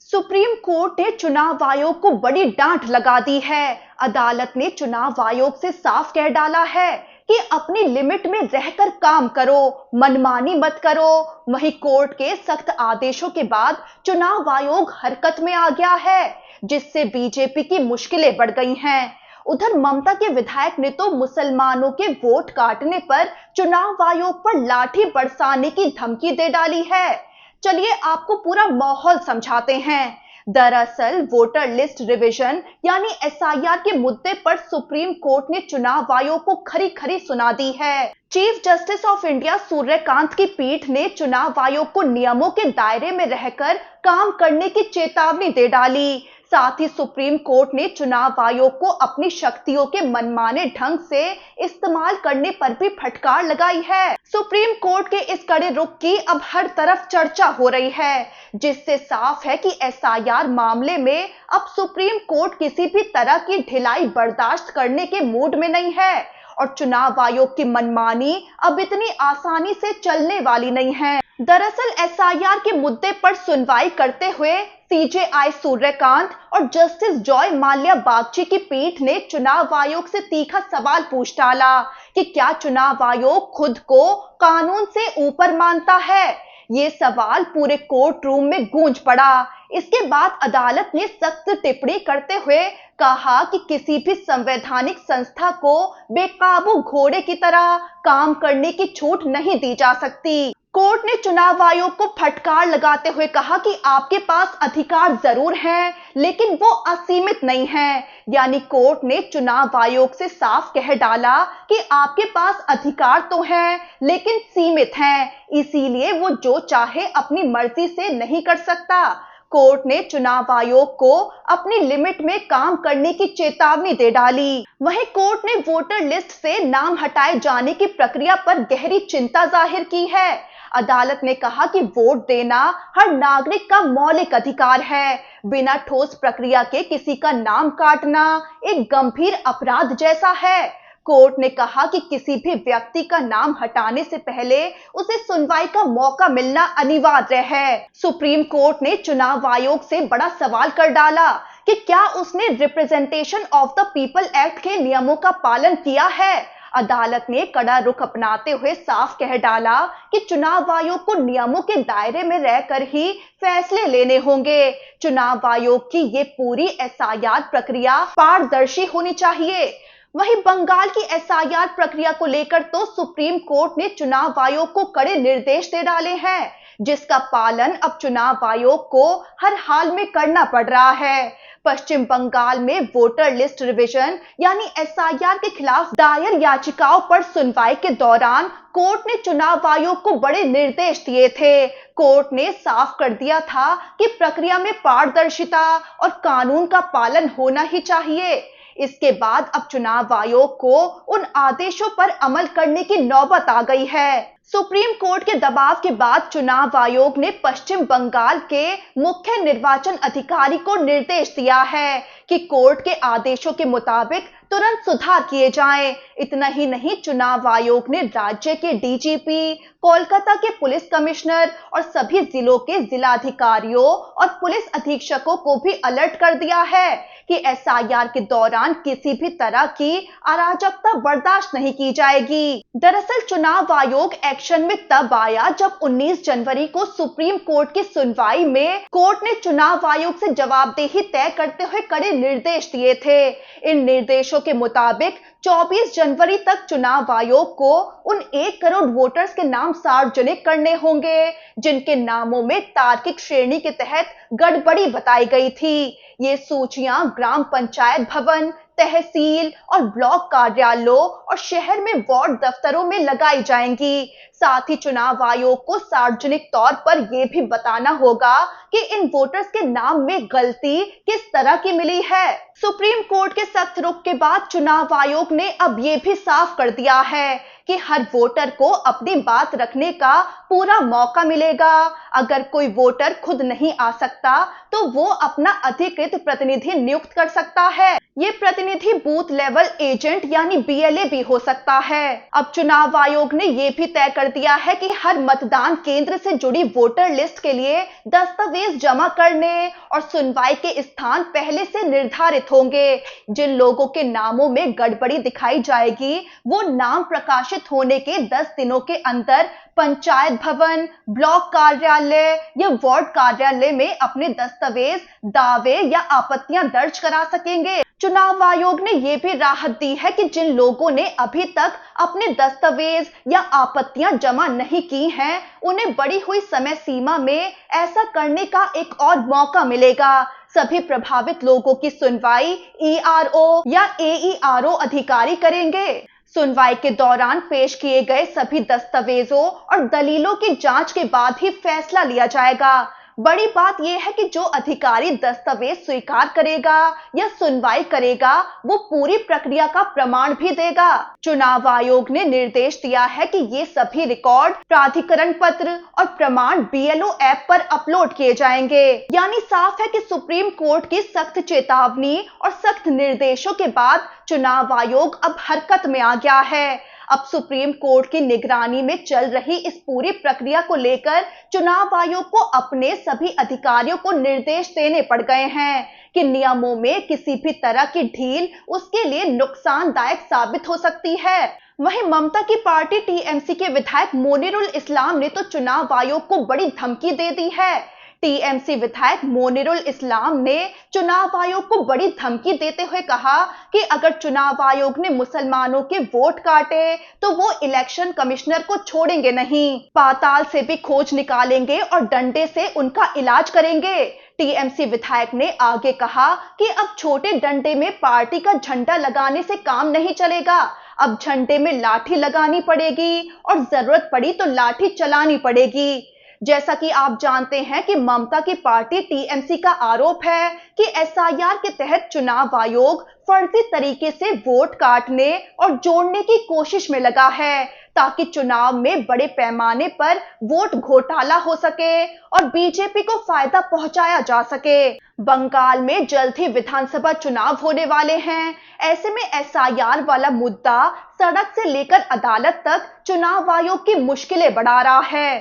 Supreme court ने चुनाव आयोग को बड़ी डांट लगा दी है। अदालत ने चुनाव आयोग से साफ कह डाला है कि अपनी लिमिट में रहकर काम करो, मनमानी मत करो। वहीं कोर्ट के सख्त आदेशों के बाद चुनाव आयोग हरकत में आ गया है, जिससे बीजेपी की मुश्किलें बढ़ गई हैं। उधर ममता के विधायक ने तो मुसलमानों के वोट काटने पर चुनाव आयोग पर लाठी बरसाने की धमकी दे डाली है। चलिए आपको पूरा माहौल समझाते हैं। दरअसल वोटर लिस्ट रिवीजन यानी एसआईआर के मुद्दे पर सुप्रीम कोर्ट ने चुनाव आयोग को खरी खरी सुना दी है। Chief justice of India Suryakant की पीठ ने चुनाव आयोग को नियमों के दायरे में रहकर काम करने की चेतावनी दे डाली। साथ ही सुप्रीम कोर्ट ने चुनाव आयोग को अपनी शक्तियों के मनमाने ढंग से इस्तेमाल करने पर भी फटकार लगाई है। सुप्रीम कोर्ट के इस कड़े रुख की अब हर तरफ चर्चा हो रही है, जिससे साफ है कि एसआईआर मामले में अब सुप्रीम कोर्ट किसी भी तरह की ढिलाई बर्दाश्त करने के मूड में नहीं है और चुनाव आयोग की मनमानी अब इतनी आसानी से चलने वाली नहीं है। दरअसल एसआईआर के मुद्दे पर सुनवाई करते हुए सीजेआई सूर्यकांत और जस्टिस जॉय माल्या बागची की पीठ ने चुनाव आयोग से तीखा सवाल पूछ डाला कि क्या चुनाव आयोग खुद को कानून से ऊपर मानता है। ये सवाल पूरे कोर्ट रूम में गूंज पड़ा। इसके बाद अदालत ने सख्त टिप्पणी करते हुए कहा कि किसी भी संवैधानिक संस्था को बेकाबू घोड़े की तरह काम करने की छूट नहीं दी जा सकती। कोर्ट ने चुनाव आयोग को फटकार लगाते हुए कहा कि आपके पास अधिकार जरूर हैं, लेकिन वो असीमित नहीं हैं। यानी कोर्ट ने चुनाव आयोग से साफ कह डाला कि आपके पास अधिकार तो हैं, लेकिन सीमित हैं, इसीलिए वो जो चाहे अपनी मर्जी से नहीं कर सकता। कोर्ट ने चुनाव आयोग को अपनी लिमिट में काम करने की चेतावनी दे डाली। वहीं कोर्ट ने वोटर लिस्ट से नाम हटाए जाने की प्रक्रिया पर गहरी चिंता जाहिर की है। अदालत ने कहा कि वोट देना हर नागरिक का मौलिक अधिकार है। बिना ठोस प्रक्रिया के किसी का नाम काटना एक गंभीर अपराध जैसा है। कोर्ट ने कहा कि किसी भी व्यक्ति का नाम हटाने से पहले उसे सुनवाई का मौका मिलना अनिवार्य है। सुप्रीम कोर्ट ने चुनाव आयोग से बड़ा सवाल कर डाला कि क्या उसने representation of the people act के नियमों का पालन किया है। अदालत ने कड़ा रुख अपनाते हुए साफ कह डाला कि चुनाव आयोग को नियमों के दायरे में रहकर ही फैसले लेने होंगे। चुनाव आयोग की ये पूरी एसआईआर प्रक्रिया पारदर्शी होनी चाहिए। वहीं बंगाल की एसआईआर प्रक्रिया को लेकर तो सुप्रीम कोर्ट ने चुनाव आयोग को कड़े निर्देश दे डाले हैं, जिसका पालन अब चुनाव आयोग को हर हाल में करना पड़ रहा है। पश्चिम बंगाल में वोटर लिस्ट रिवीजन यानी एसआईआर के खिलाफ दायर याचिकाओं पर सुनवाई के दौरान कोर्ट ने चुनाव आयोग को बड़े निर्देश दिए थे। कोर्ट ने साफ कर दिया था कि प्रक्रिया में पारदर्शिता और कानून का पालन होना ही चाहिए। इसके बाद अब चुनाव आयोग को उन आदेशों पर अमल करने की नौबत आ गई है। सुप्रीम कोर्ट के दबाव के बाद चुनाव आयोग ने पश्चिम बंगाल के मुख्य निर्वाचन अधिकारी को निर्देश दिया है कि कोर्ट के आदेशों के मुताबिक तुरंत सुधार किए जाएं। इतना ही नहीं, चुनाव आयोग ने राज्य के डीजीपी, कोलकाता के पुलिस कमिश्नर और सभी जिलों के जिलाधिकारियों और पुलिस अधीक्षकों को भी अलर्ट कर दिया है कि एसआईआर के दौरान किसी भी तरह की अराजकता बर्दाश्त नहीं की जाएगी। दरअसल चुनाव आयोग एक्शन में तब आया जब 19 जनवरी को सुप्रीम कोर्ट की सुनवाई में कोर्ट ने चुनाव आयोग से जवाबदेही तय करते हुए कड़े निर्देश दिए थे। इन निर्देशों के मुताबिक 24 जनवरी तक चुनाव आयोग को उन 1 करोड़ वोटर्स के नाम सार्वजनिक करने होंगे जिनके नामों में तार्किक श्रेणी के तहत गड़बड़ी बताई गई थी। ये सूचियां ग्राम पंचायत भवन, तहसील और ब्लॉक कार्यालयों और शहर में वार्ड दफ्तरों में लगाई जाएंगी। साथ ही चुनाव आयोग को सार्वजनिक तौर पर यह भी बताना होगा कि इन वोटर्स के नाम में गलती किस तरह की मिली है। सुप्रीम कोर्ट के सख्त रुख के बाद चुनाव आयोग ने अब ये भी साफ कर दिया है कि हर वोटर को अपनी बात रखने का पूरा मौका मिलेगा। अगर कोई वोटर खुद नहीं आ सकता तो वो अपना अधिकृत प्रतिनिधि नियुक्त कर सकता है। ये प्रतिनिधि बूथ लेवल एजेंट यानी बीएलए भी हो सकता है। अब चुनाव आयोग ने ये भी तय कर दिया है कि हर मतदान केंद्र से जुड़ी वोटर लिस्ट के लिए दस्तावेज जमा करने और सुनवाई के स्थान पहले से निर्धारित होंगे। जिन लोगों के नामों में गड़बड़ी दिखाई जाएगी वो नाम प्रकाशित होने के 10 दिनों के अंदर पंचायत भवन, ब्लॉक कार्यालय या वार्ड कार्यालय में अपने दस्तावेज, दावे या आपत्तियां दर्ज करा सकेंगे। चुनाव आयोग ने यह भी राहत दी है कि जिन लोगों ने अभी तक अपने दस्तावेज या आपत्तियां जमा नहीं की हैं, उन्हें बढ़ी हुई समय सीमा में ऐसा करने का एक और मौका मिलेगा। सभी प्रभावित लोगों की सुनवाई ईआरओ या एईआरओ अधिकारी करेंगे। सुनवाई के दौरान पेश किए गए सभी दस्तावेजों और दलीलों की जांच के बाद ही फैसला लिया जाएगा। बड़ी बात यह है कि जो अधिकारी दस्तावेज स्वीकार करेगा या सुनवाई करेगा वो पूरी प्रक्रिया का प्रमाण भी देगा। चुनाव आयोग ने निर्देश दिया है कि ये सभी रिकॉर्ड, प्राधिकरण पत्र और प्रमाण बीएलओ ऐप पर अपलोड किए जाएंगे। यानी साफ है कि सुप्रीम कोर्ट की सख्त चेतावनी और सख्त निर्देशों के बाद चुनाव आयोग अब हरकत में आ गया है। अब सुप्रीम कोर्ट की निगरानी में चल रही इस पूरी प्रक्रिया को लेकर चुनाव आयोग को अपने सभी अधिकारियों को निर्देश देने पड़ गए हैं कि नियमों में किसी भी तरह की ढील उसके लिए नुकसानदायक साबित हो सकती है। वहीं ममता की पार्टी टीएमसी के विधायक मोनिरुल इस्लाम ने तो चुनाव आयोग को बड़ी धमकी दे दी है। टीएमसी विधायक मोनिरुल इस्लाम ने चुनाव आयोग को बड़ी धमकी देते हुए कहा कि अगर चुनाव आयोग ने मुसलमानों के वोट काटे तो वो इलेक्शन कमिश्नर को छोड़ेंगे नहीं, पाताल से भी खोज निकालेंगे और डंडे से उनका इलाज करेंगे। टीएमसी विधायक ने आगे कहा कि अब छोटे डंडे में पार्टी का झंडा लगाने से काम नहीं चलेगा, अब झंडे में लाठी लगानी पड़ेगी और जरूरत पड़ी तो लाठी चलानी पड़ेगी। जैसा कि आप जानते हैं कि ममता की पार्टी टीएमसी का आरोप है कि एसआईआर के तहत चुनाव आयोग फर्जी तरीके से वोट काटने और जोड़ने की कोशिश में लगा है ताकि चुनाव में बड़े पैमाने पर वोट घोटाला हो सके और बीजेपी को फायदा पहुंचाया जा सके। बंगाल में जल्द ही विधानसभा चुनाव होने वाले हैं। ऐसे में एसआईआर वाला मुद्दा सड़क से लेकर अदालत तक चुनाव आयोग की मुश्किलें बढ़ा रहा है।